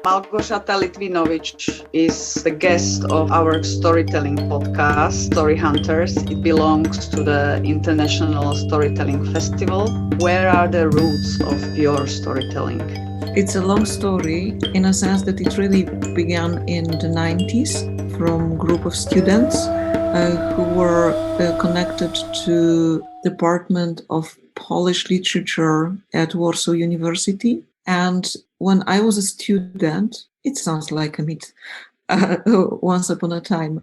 Malgorzata Litvinovic is the guest of our storytelling podcast, Story Hunters. It belongs to the International Storytelling Festival. Where are the roots of your storytelling? It's a long story in a sense that it really began in the 90s from a group of students who were connected to Department of Polish Literature at Warsaw University. And when I was a student, it sounds like a myth, once upon a time.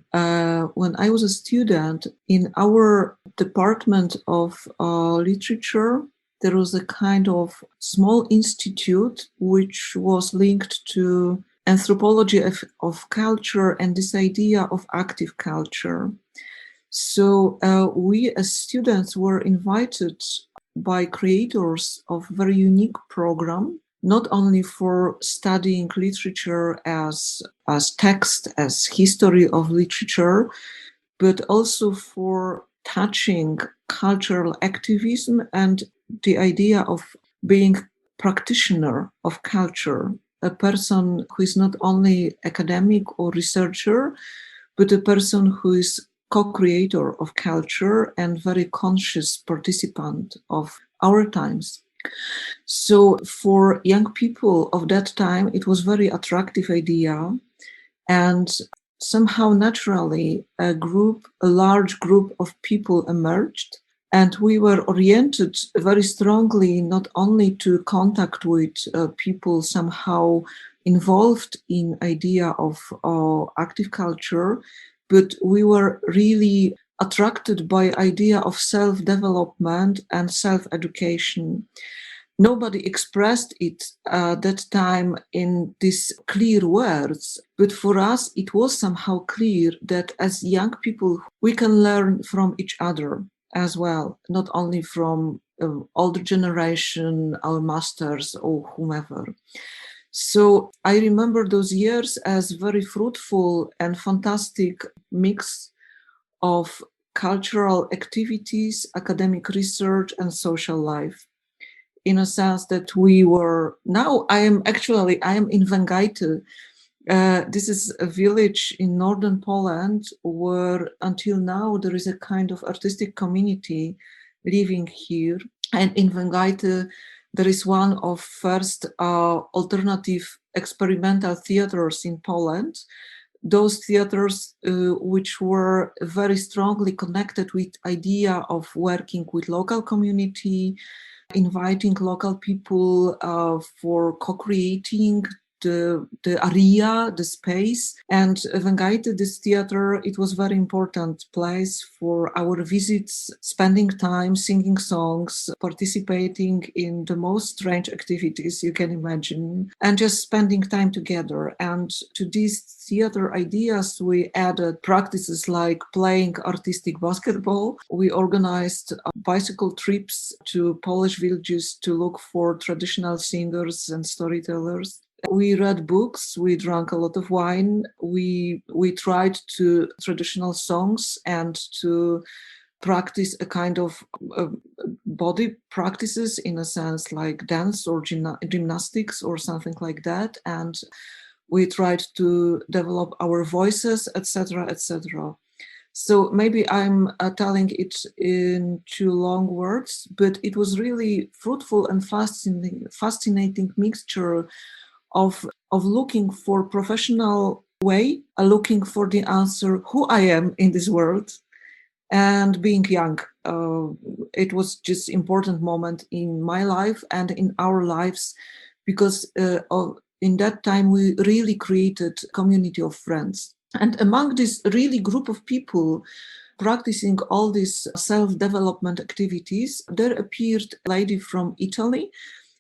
When I was a student in our Department of Literature, there was a kind of small institute which was linked to anthropology of culture and this idea of active culture. So we as students were invited by creators of very unique program, not only for studying literature as text, as history of literature, but also for touching cultural activism and the idea of being practitioner of culture, a person who is not only academic or researcher, but a person who is co-creator of culture and very conscious participant of our times. So for young people of that time, it was very attractive idea, and somehow naturally a large group of people emerged, and we were oriented very strongly not only to contact with people somehow involved in idea of active culture, but we were really attracted by idea of self-development and self-education. Nobody expressed it at that time in these clear words, but for us it was somehow clear that as young people we can learn from each other as well, not only from older generation, our masters or whomever. So I remember those years as very fruitful and fantastic mix of cultural activities, academic research, and social life. In a sense that we were, now I am in Węgajty. This is a village in northern Poland where until now there is a kind of artistic community living here. And in Węgajty, there is one of first alternative experimental theaters in Poland. Those theaters which were very strongly connected with idea of working with local community, inviting local people for co-creating the area, the space. And Węgajty, this theater, it was very important place for our visits, spending time, singing songs, participating in the most strange activities you can imagine, and just spending time together. And to these theater ideas, we added practices like playing artistic basketball. We organized bicycle trips to Polish villages to look for traditional singers and storytellers. We read books, we drank a lot of wine, we tried to traditional songs and to practice a kind of body practices in a sense like dance or gymnastics or something like that. And we tried to develop our voices, etc., etc. So maybe I'm telling it in too long words, but it was really fruitful and fascinating mixture of looking for professional way, looking for the answer who I am in this world, and being young. It was just important moment in my life and in our lives, because in that time we really created community of friends. And among this really group of people practicing all these self-development activities, there appeared a lady from Italy.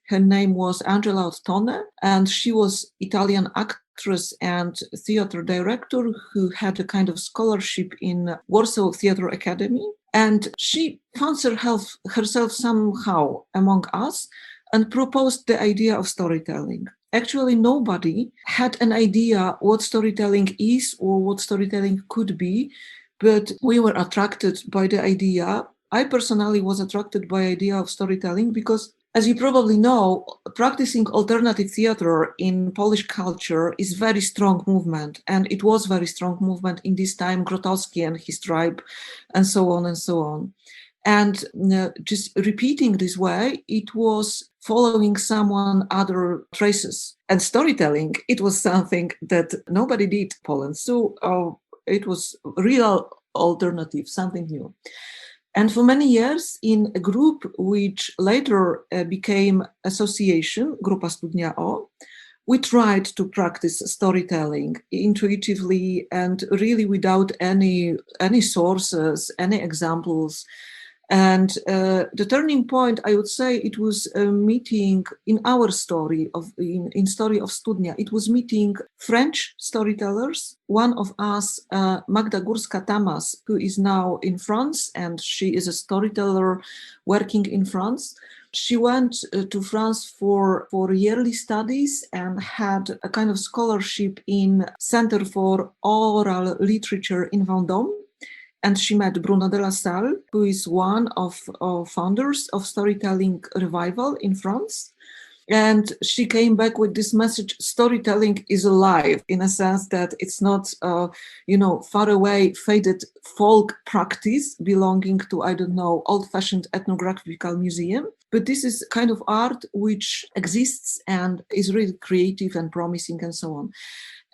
Her name was Angela Ottone, and she was Italian actress and theater director who had a kind of scholarship in Warsaw Theatre Academy. And she found herself somehow among us and proposed the idea of storytelling. Actually, nobody had an idea what storytelling is or what storytelling could be, but we were attracted by the idea. I personally was attracted by the idea of storytelling because As you probably know, practicing alternative theater in Polish culture is very strong movement, and it was very strong movement in this time, Grotowski and his tribe, and so on and so on. And just repeating this way, it was following someone other traces. And storytelling, it was something that nobody did in Poland. So it was real alternative, something new. And for many years, in a group which later became association, Grupa Studnia O, we tried to practice storytelling intuitively and really without any sources, any examples. And the turning point, I would say, it was a meeting in our story in story of Studnia. It was meeting French storytellers. One of us, Magda Górska-Tamas, who is now in France, and she is a storyteller working in France. She went to France for yearly studies and had a kind of scholarship in Center for Oral Literature in Vendôme. And she met Bruno de la Salle, who is one of founders of Storytelling Revival in France. And she came back with this message: storytelling is alive, in a sense that it's not, far away, faded folk practice belonging to, I don't know, old-fashioned ethnographical museum. But this is kind of art which exists and is really creative and promising and so on.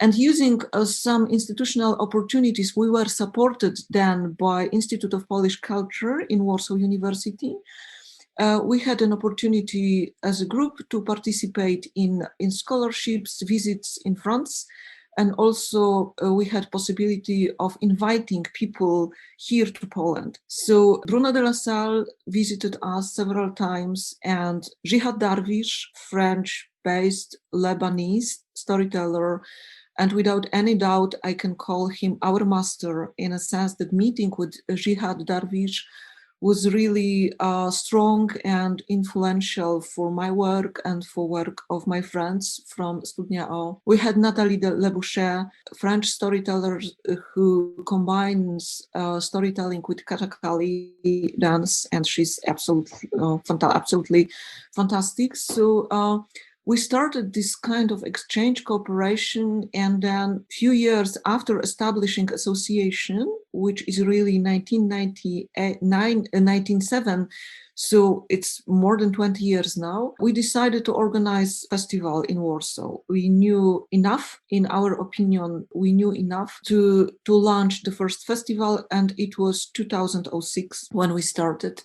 And using some institutional opportunities, we were supported then by Institute of Polish Culture in Warsaw University. We had an opportunity as a group to participate in scholarships, visits in France, and also we had possibility of inviting people here to Poland. So Bruno de la Salle visited us several times, and Jihad Darwish, French-based Lebanese storyteller, and without any doubt, I can call him our master, in a sense that meeting with Jihad Darwish was really strong and influential for my work and for work of my friends from Studnia O. We had Nathalie Leboucher, French storyteller who combines storytelling with Kathakali dance, and she's absolutely fantastic. So we started this kind of exchange cooperation, and then a few years after establishing association, which is really 1997, so it's more than 20 years now, we decided to organize festival in Warsaw. We knew enough, in our opinion, to launch the first festival, and it was 2006 when we started.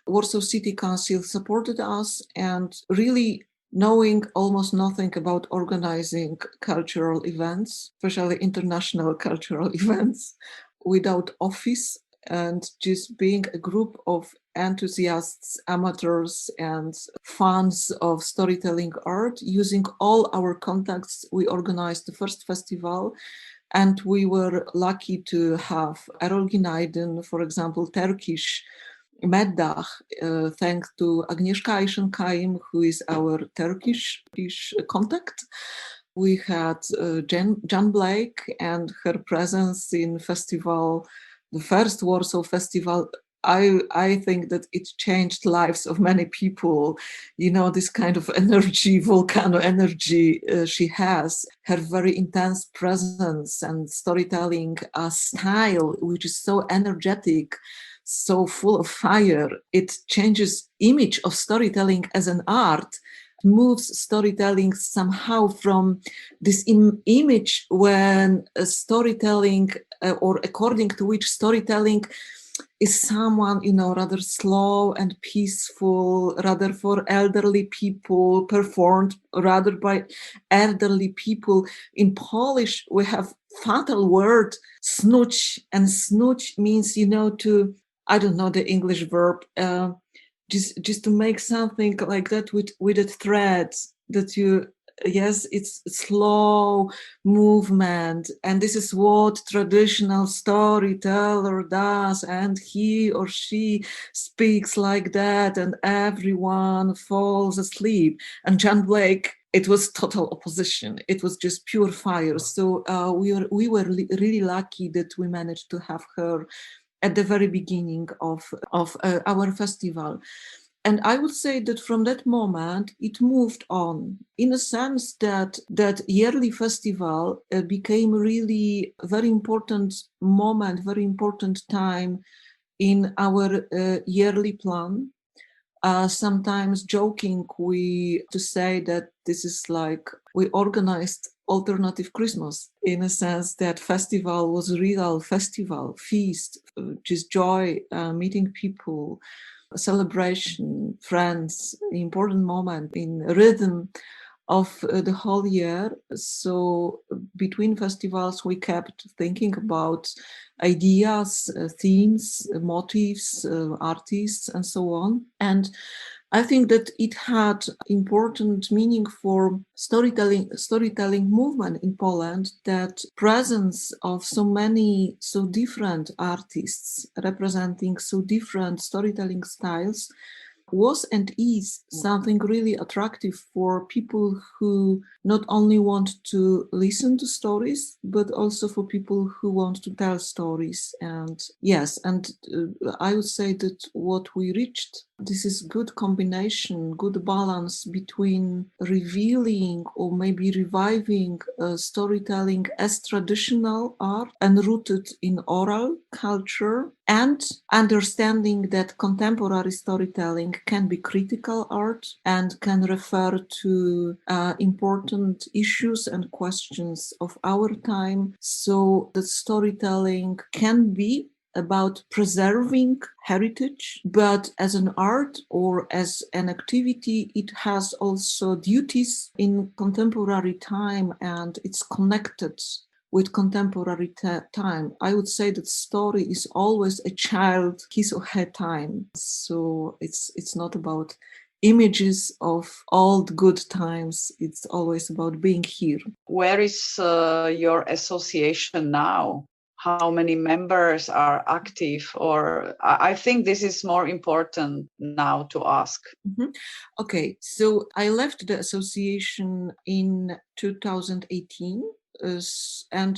Warsaw City Council supported us, and really knowing almost nothing about organizing cultural events, especially international cultural events, without office, and just being a group of enthusiasts, amateurs, and fans of storytelling art, using all our contacts, we organized the first festival. And we were lucky to have Erol Günaydın, for example, Turkish Meddah, thanks to Agnieszka Ayşenkayım, who is our Turkish contact. We had Jan Blake and her presence in festival, the first Warsaw Festival. I think that it changed lives of many people. You know, this kind of energy, volcano energy she has, her very intense presence and storytelling style, which is so energetic, so full of fire. It changes image of storytelling as an art, moves storytelling somehow from this image when storytelling, or according to which storytelling is someone, rather slow and peaceful, rather for elderly people, performed rather by elderly people. In Polish, we have fatal word snuć, and snuć means, to, I don't know the English verb, just to make something like that with a thread that yes, it's slow movement, and this is what traditional storyteller does, and he or she speaks like that, and everyone falls asleep. And Jan Blake, it was total opposition. It was just pure fire. So we were really lucky that we managed to have her at the very beginning of our festival. And I would say that from that moment, it moved on in a sense that that yearly festival became really a very important moment, very important time in our yearly plan. Sometimes joking, we to say that this is like we organized alternative Christmas in a sense that festival was real festival, feast, just joy, meeting people, celebration, friends, important moment in rhythm of the whole year. So between festivals, we kept thinking about ideas, themes, motifs, artists, and so on. And I think that it had important meaning for storytelling movement in Poland, that presence of so many so different artists representing so different storytelling styles was and is something really attractive for people who not only want to listen to stories, but also for people who want to tell stories. And yes, and I would say that what we reached, this is good combination, good balance between revealing or maybe reviving storytelling as traditional art and rooted in oral culture, and understanding that contemporary storytelling can be critical art and can refer to important issues and questions of our time, so that storytelling can be about preserving heritage, but as an art or as an activity, it has also duties in contemporary time, and it's connected with contemporary time. I would say that story is always a child, his or her time. So it's not about images of old good times. It's always about being here. Where is your association now? How many members are active? Or I think this is more important now to ask. Mm-hmm. Okay, so I left the association in 2018. And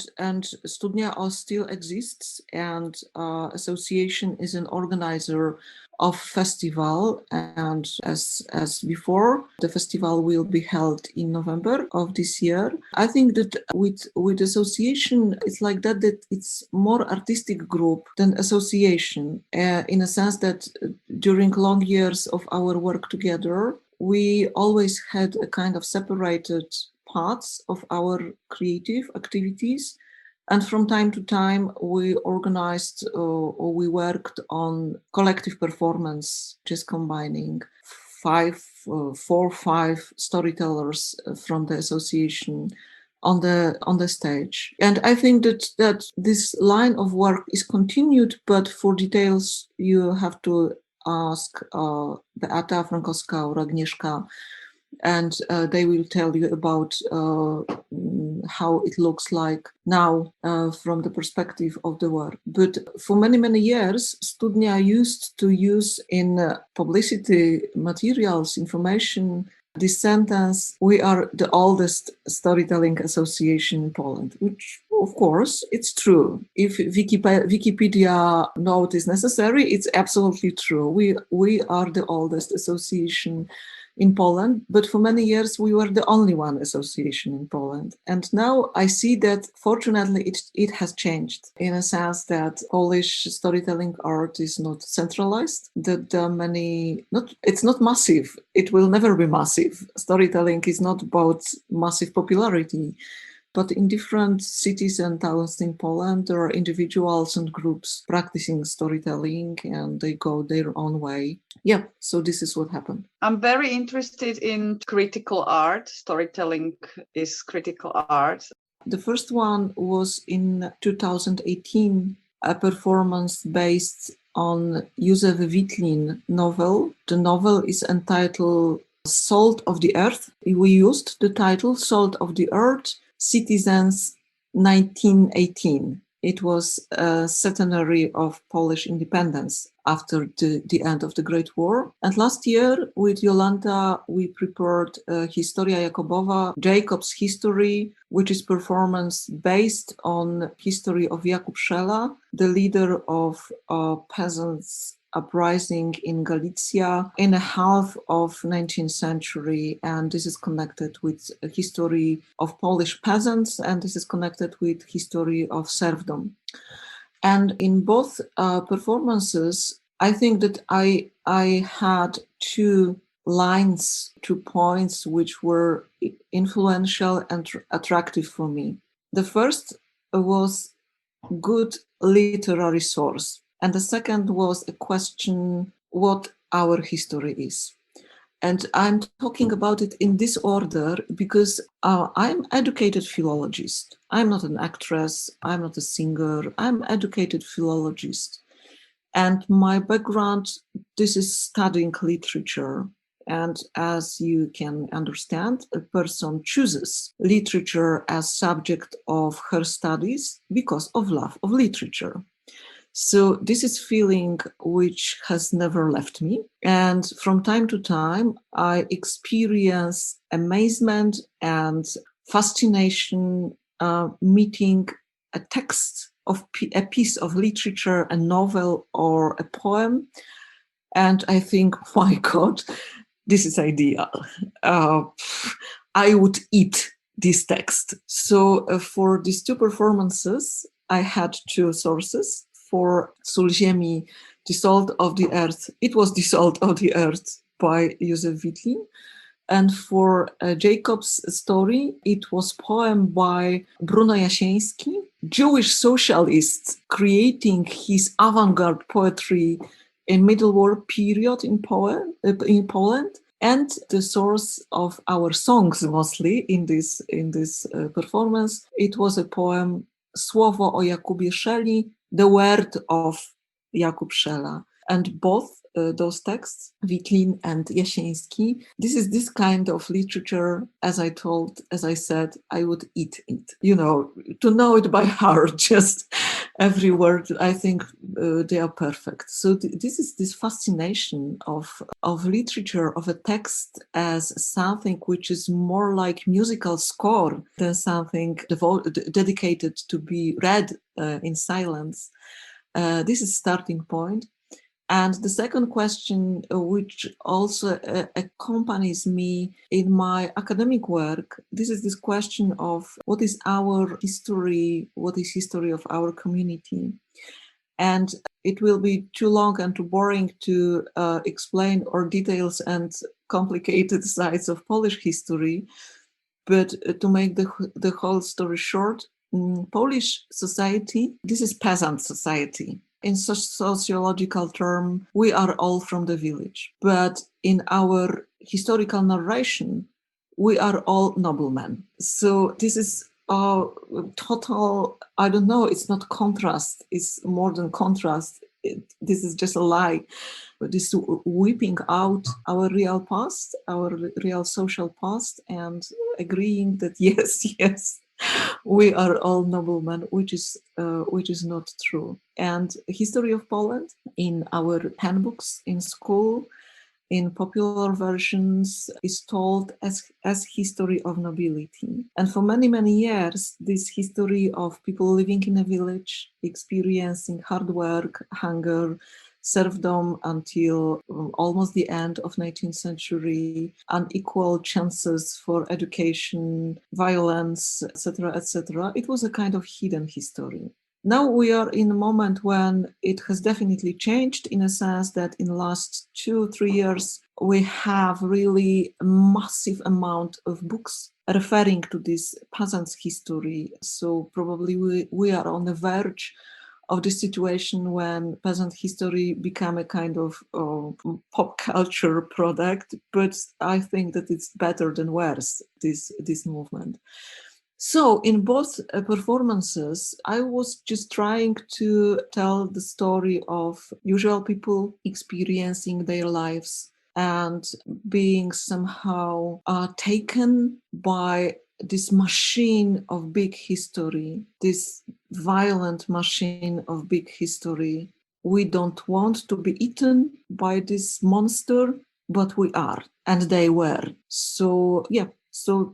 Studnia still exists, and association is an organizer of festival, and as before, the festival will be held in November of this year. I think that with association, it's like that it's more artistic group than association, in a sense that during long years of our work together, we always had a kind of separated parts of our creative activities, and from time to time we organized or we worked on collective performance, just combining four or five storytellers from the association on the stage. And I think that this line of work is continued, but for details you have to ask Beata Frankowska or Agnieszka, and they will tell you about how it looks like now from the perspective of the work. But for many years, Studnia used to use in publicity materials, information, this sentence, "We are the oldest storytelling association in Poland," which, of course, it's true. If Wikipedia note is necessary, it's absolutely true. We are the oldest association in Poland, but for many years we were the only one association in Poland. And now I see that fortunately it has changed, in a sense that Polish storytelling art is not centralized, that there are it's not massive. It will never be massive. Storytelling is not about massive popularity. But in different cities and towns in Poland, there are individuals and groups practicing storytelling, and they go their own way. Yeah, so this is what happened. I'm very interested in critical art. Storytelling is critical art. The first one was in 2018, a performance based on Józef Witlin novel. The novel is entitled Salt of the Earth. We used the title Salt of the Earth, Citizens 1918. It was a centenary of Polish independence after the end of the Great War. And last year, with Jolanta, we prepared Historia Jakobowa, Jacob's History, which is performance based on history of Jakub Szela, the leader of peasants uprising in Galicia in the half of 19th century, and this is connected with a history of Polish peasants, and this is connected with history of serfdom. And in both performances, I think that I had two lines, 2 points which were influential and attractive for me. The first was good literary source, and the second was a question what our history is. And I'm talking about it in this order because I'm educated philologist. I'm not an actress. I'm not a singer. I'm educated philologist. And my background, this is studying literature. And as you can understand, a person chooses literature as subject of her studies because of love of literature. So this is feeling which has never left me. And from time to time, I experience amazement and fascination meeting a text of a piece of literature, a novel or a poem. And I think, my God, this is ideal. I would eat this text. So for these two performances, I had two sources. For Sól Ziemi, The Salt of the Earth, it was The Salt of the Earth by Józef Wittlin. And for Jacob's story, it was a poem by Bruno Jasiński, Jewish socialist creating his avant-garde poetry in Middle War period in Poland. And the source of our songs mostly in this performance, it was a poem Słowo o Jakubie Szeli, The Word of Jakub Szela. And both those texts, Wittlin and Jasiński, this is this kind of literature, as I said, I would eat it. To know it by heart, just every word, I think they are perfect. So this is this fascination of literature, of a text as something which is more like musical score than something dedicated to be read in silence. This is starting point. And the second question, which also accompanies me in my academic work, this is this question of what is our history, what is history of our community. And it will be too long and too boring to explain all details and complicated sides of Polish history. But to make the whole story short, Polish society, this is peasant society. In sociological term, we are all from the village. But in our historical narration, we are all noblemen. So this is a total, I don't know, it's not contrast, it's more than contrast. This is just a lie. This whipping out our real past, our real social past, and agreeing that yes, we are all noblemen, which is not true. And history of Poland in our handbooks in school, in popular versions, is told as history of nobility. And for many, many years, this history of people living in a village, experiencing hard work, hunger, serfdom until almost the end of 19th century, unequal chances for education, violence, etc. It was a kind of hidden history. Now we are in a moment when it has definitely changed, in a sense that in the last 2-3 years, we have really a massive amount of books referring to this peasants' history. So probably we are on the verge of the situation when peasant history became a kind of pop culture product, but I think that it's better than worse, this movement. So in both performances, I was just trying to tell the story of usual people experiencing their lives and being somehow taken by this machine of big history, this violent machine of big history. We don't want to be eaten by this monster, but we are, and they were. So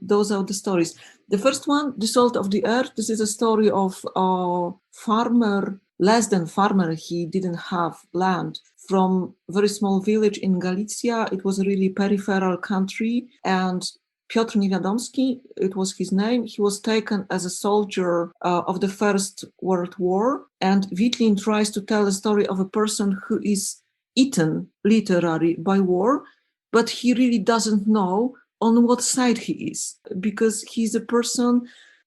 those are the stories. The first one, The Salt of the Earth, this is a story of a farmer, less than farmer, he didn't have land, from a very small village in Galicia. It was a really peripheral country, and Piotr Niewiadomski, it was his name. He was taken as a soldier of the First World War, and Witlin tries to tell a story of a person who is eaten literally by war, but he really doesn't know on what side he is, because he's an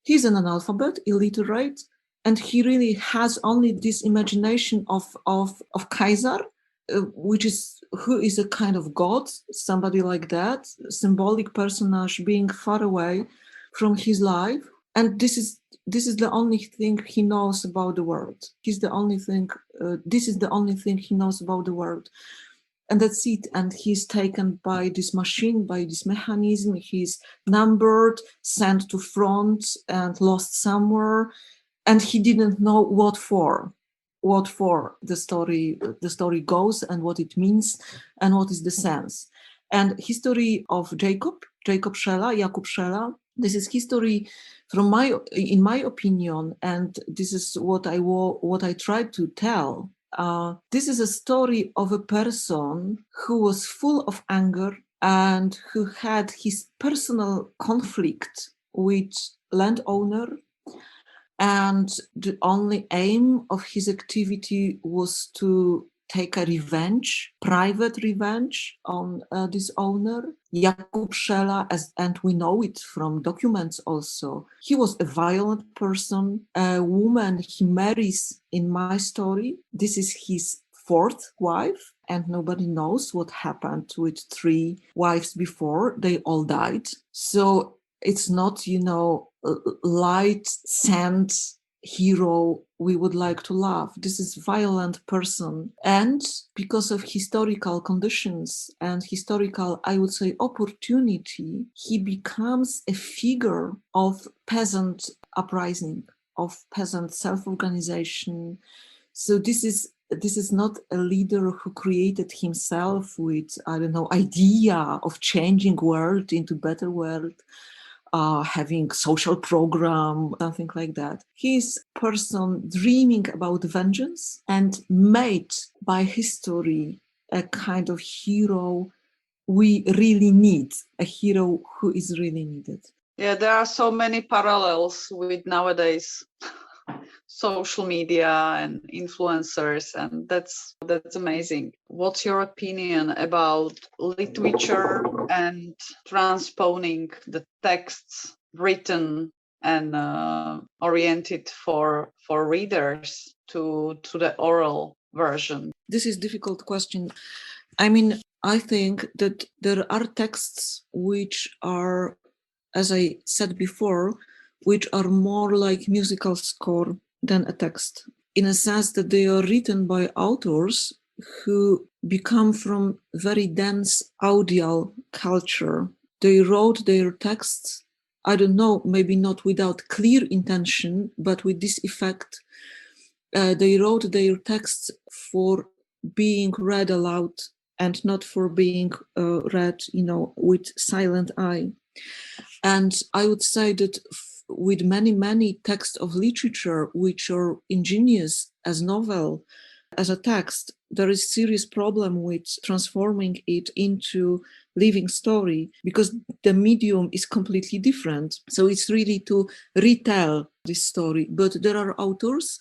analphabet, illiterate, and he really has only this imagination of Kaiser, who is a kind of god, somebody like that, symbolic personage being far away from his life, and this is the only thing he knows about the world. This is the only thing he knows about the world, and that's it. And he's taken by this machine, by this mechanism. He's numbered, sent to front, and lost somewhere, and he didn't know what for the story goes, and what it means, and what is the sense. And history of Jakub Szela, this is history in my opinion, and this is what I tried to tell. This is a story of a person who was full of anger and who had his personal conflict with landowner, and the only aim of his activity was to take a private revenge on this owner, Jakub Szela, and we know it from documents also. He was a violent person, a woman he marries in my story. This is his fourth wife, and nobody knows what happened with 3 wives before. They all died. So it's not, light sand hero we would like to love. This is violent person, and because of historical conditions and historical, I would say, opportunity, he becomes a figure of peasant uprising, of peasant self-organization. So this is not a leader who created himself with, idea of changing world into better world, having social program, something like that. He's person dreaming about vengeance and made by history a kind of hero we really need, a hero who is really needed. Yeah, there are so many parallels with nowadays social media and influencers, and that's amazing. What's your opinion about literature and transposing the texts written and oriented for readers to the oral version? This is a difficult question. I think that there are texts which are, as I said before, which are more like musical score than a text, in a sense that they are written by authors who become from very dense audial culture. They wrote their texts, I don't know, maybe not without clear intention, but with this effect. They wrote their texts for being read aloud and not for being read, with silent eye. And I would say that with many texts of literature which are ingenious as novel, as a text, there is serious problem with transforming it into living story, because the medium is completely different. So it's really to retell this story. But there are authors,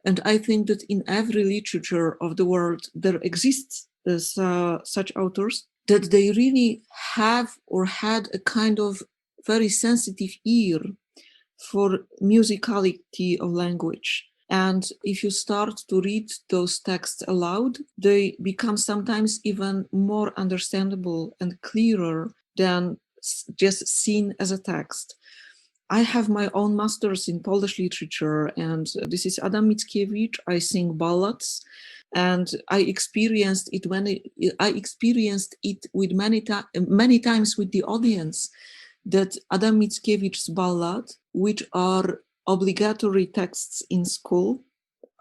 and I think that in every literature of the world there exists such authors, that they really have or had a kind of very sensitive ear for musicality of language. And if you start to read those texts aloud, they become sometimes even more understandable and clearer than just seen as a text. I have my own master's in Polish literature, and this is Adam Mickiewicz. I sing ballads, and I experienced it with many times with the audience, that Adam Mickiewicz's ballad, which are obligatory texts in school.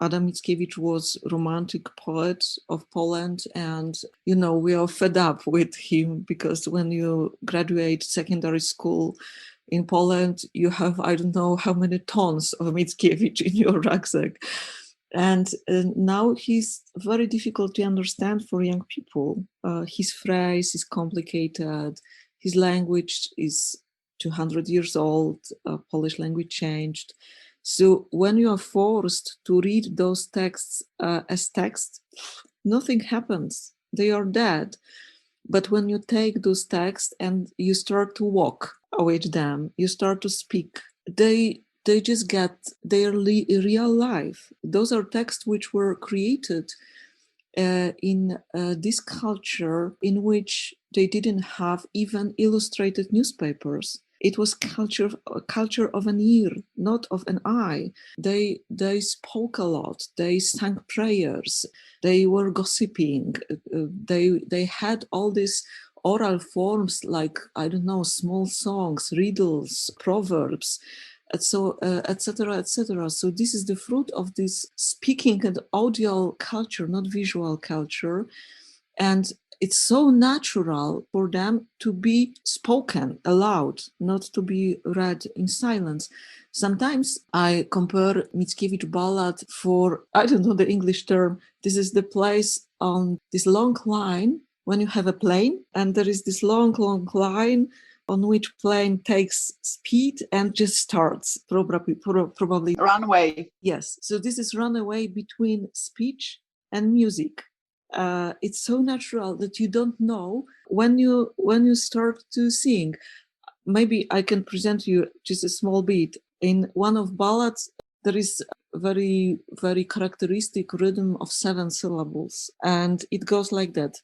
Adam Mickiewicz was romantic poet of Poland, and we are fed up with him, because when you graduate secondary school in Poland, you have I don't know how many tons of Mickiewicz in your rucksack. And now he's very difficult to understand for young people. His phrase is complicated. His language is 200 years old. Polish language changed. So when you are forced to read those texts as text, nothing happens. They are dead. But when you take those texts and you start to walk with them, you start to speak, they just get their real life. Those are texts which were created in this culture in which they didn't have even illustrated newspapers. It was culture of an ear, not of an eye. They spoke a lot. They sang prayers. They were gossiping. They had all these oral forms like, I don't know, small songs, riddles, proverbs, so etc., etc. So this is the fruit of this speaking and audio culture, not visual culture, and it's so natural for them to be spoken aloud, not to be read in silence. Sometimes I compare Mickiewicz ballad for, I don't know the English term. This is the place on this long line when you have a plane and there is this long line on which plane takes speed and just starts, probably. Runway. Yes, so this is runaway between speech and music. It's so natural that you don't know when you start to sing. Maybe I can present you just a small bit. In one of ballads, there is a very, very characteristic rhythm of 7 syllables, and it goes like that.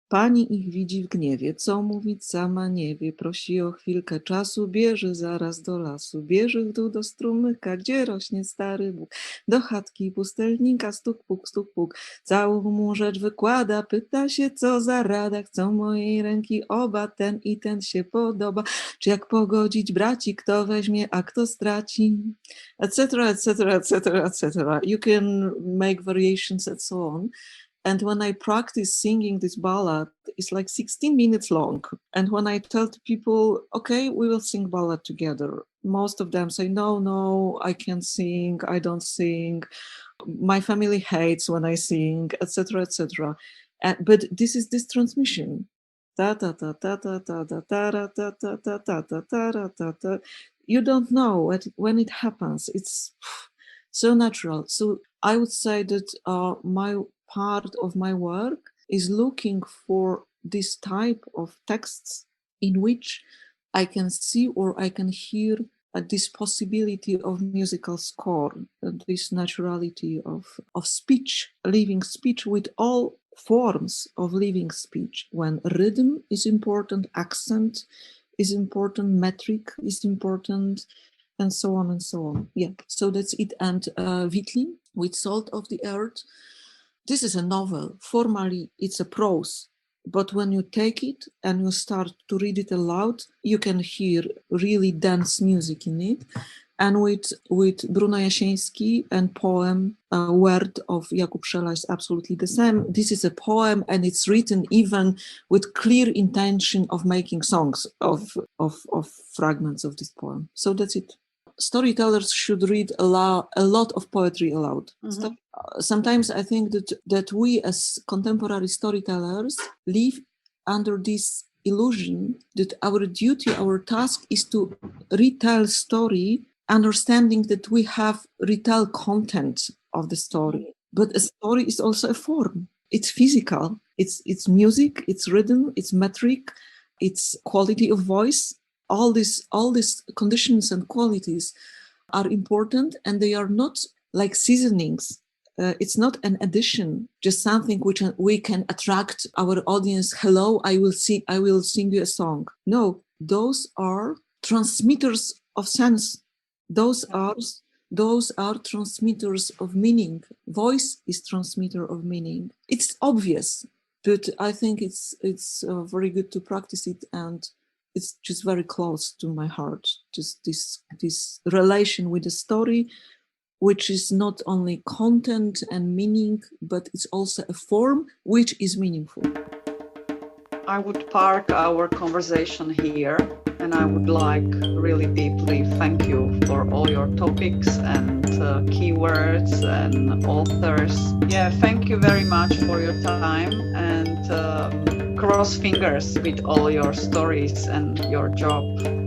Pani ich widzi w gniewie, co mówić sama nie wie, prosi o chwilkę czasu, bierze zaraz do lasu, bierze w dół do strumyka, gdzie rośnie stary Bóg, do chatki pustelnika, stuk puk, całą mu rzecz wykłada, pyta się co za rada, chcą mojej ręki oba, ten i ten się podoba, czy jak pogodzić braci, kto weźmie, a kto straci, etc., etc., etc., etc. You can make variations and so on. And when I practice singing this ballad, it's like 16 minutes long. And when I tell to people, okay, we will sing ballad together, most of them say, no, I can't sing, I don't sing. My family hates when I sing, etc., etc. But this is this transmission. Ta ta ta ta ta ta ta ta ta ta ta ta ta ta ta. You don't know when it happens. It's so natural. So I would say that my part of my work is looking for this type of texts in which I can see or I can hear this possibility of musical score, this naturality of speech, living speech with all forms of living speech. When rhythm is important, accent is important, metric is important, and so on and so on. Yeah, so that's it. And Wittling, with Salt of the Earth, this is a novel. Formally, it's a prose. But when you take it and you start to read it aloud, you can hear really dense music in it. And with Bruno Jasiński and poem, Word of Jakub Szela is absolutely the same. This is a poem and it's written even with clear intention of making songs of fragments of this poem. So that's it. Storytellers should read a lot of poetry aloud. Mm-hmm. Sometimes I think that we as contemporary storytellers live under this illusion that our duty, our task is to retell story, understanding that we have retell content of the story. But a story is also a form. It's physical. It's music, it's rhythm, it's metric, it's quality of voice. All these conditions and qualities are important, and they are not like seasonings. It's not an addition, just something which we can attract our audience. Hello, I will sing you a song. No, those are transmitters of sense. Those are transmitters of meaning. Voice is transmitter of meaning. It's obvious, but I think it's very good to practice it, and it's just very close to my heart. Just this relation with the story, which is not only content and meaning, but it's also a form which is meaningful. I would park our conversation here. And I would like really deeply thank you for all your topics and keywords and authors. Yeah, thank you very much for your time, and cross fingers with all your stories and your job.